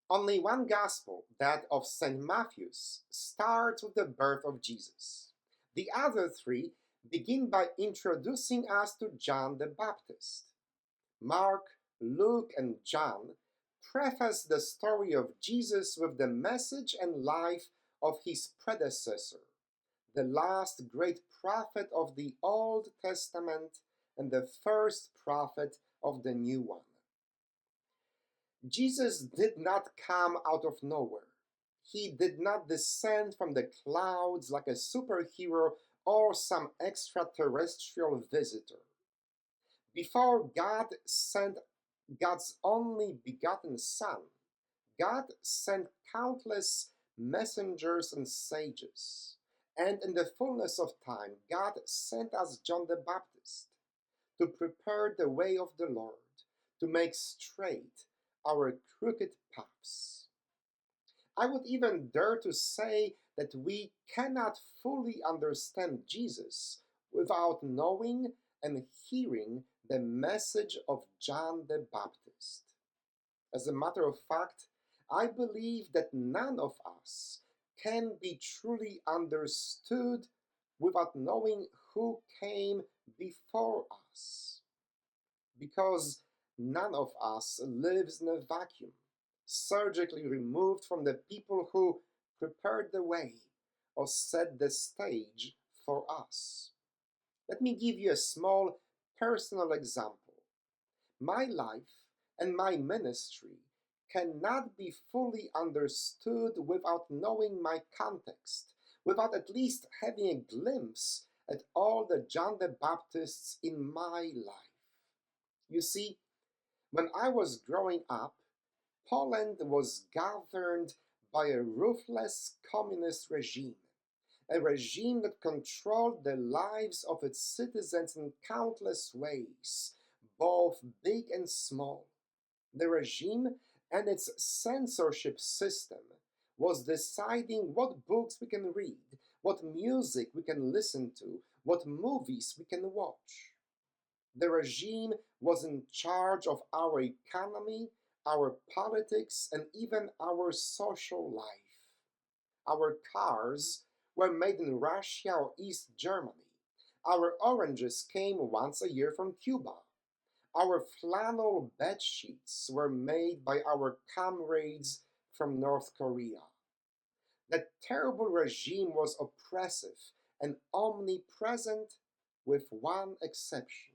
Only one gospel, that of St. Matthew's, starts with the birth of Jesus. The other three begin by introducing us to John the Baptist. Mark, Luke, and John preface the story of Jesus with the message and life of his predecessor, the last great prophet of the Old Testament and the first prophet of the New one. Jesus did not come out of nowhere. He did not descend from the clouds like a superhero or some extraterrestrial visitor. Before God sent God's only begotten Son, God sent countless messengers and sages. And in the fullness of time, God sent us John the Baptist to prepare the way of the Lord, to make straight our crooked paths. I would even dare to say that we cannot fully understand Jesus without knowing and hearing the message of John the Baptist. As a matter of fact, I believe that none of us can be truly understood without knowing who came before us. Because none of us lives in a vacuum, surgically removed from the people who prepared the way or set the stage for us. Let me give you a small personal example. My life and my ministry cannot be fully understood without knowing my context, without at least having a glimpse at all the John the Baptists in my life. You see, when I was growing up, Poland was governed by a ruthless communist regime, a regime that controlled the lives of its citizens in countless ways, both big and small. The regime and its censorship system was deciding what books we can read, what music we can listen to, what movies we can watch. The regime was in charge of our economy, our politics, and even our social life. Our cars were made in Russia or East Germany. Our oranges came once a year from Cuba. Our flannel bed sheets were made by our comrades from North Korea. That terrible regime was oppressive and omnipresent, with one exception.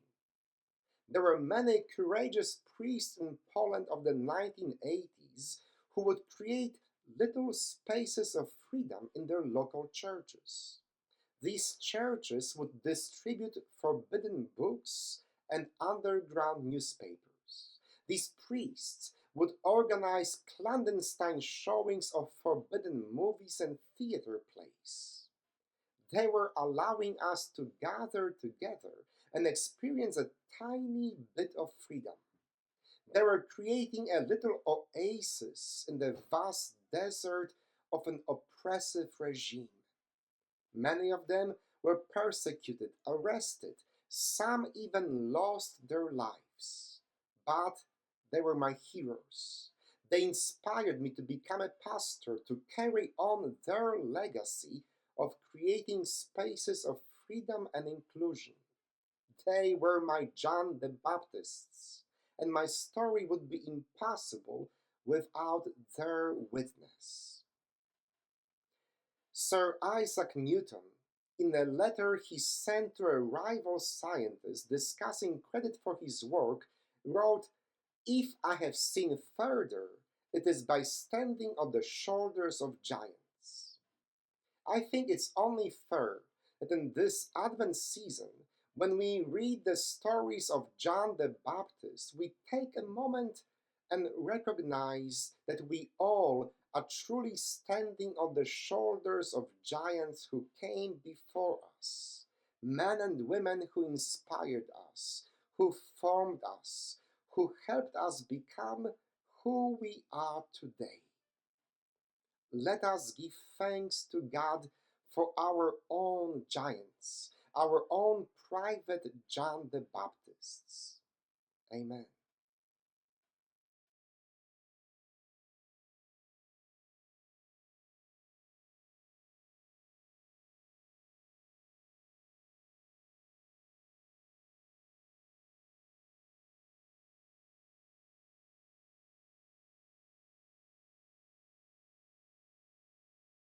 There were many courageous priests in Poland of the 1980s who would create little spaces of freedom in their local churches. These churches would distribute forbidden books and underground newspapers. These priests would organize clandestine showings of forbidden movies and theater plays. They were allowing us to gather together and experience a tiny bit of freedom. They were creating a little oasis in the vast desert of an oppressive regime. Many of them were persecuted, arrested, some even lost their lives. But they were my heroes. They inspired me to become a pastor, to carry on their legacy of creating spaces of freedom and inclusion. They were my John the Baptists, and my story would be impossible without their witness. Sir Isaac Newton, in a letter he sent to a rival scientist discussing credit for his work, wrote, "If I have seen further, it is by standing on the shoulders of giants." I think it's only fair that in this Advent season, when we read the stories of John the Baptist, we take a moment and recognize that we all are truly standing on the shoulders of giants who came before us, men and women who inspired us, who formed us, who helped us become who we are today. Let us give thanks to God for our own giants, our own private John the Baptists. Amen.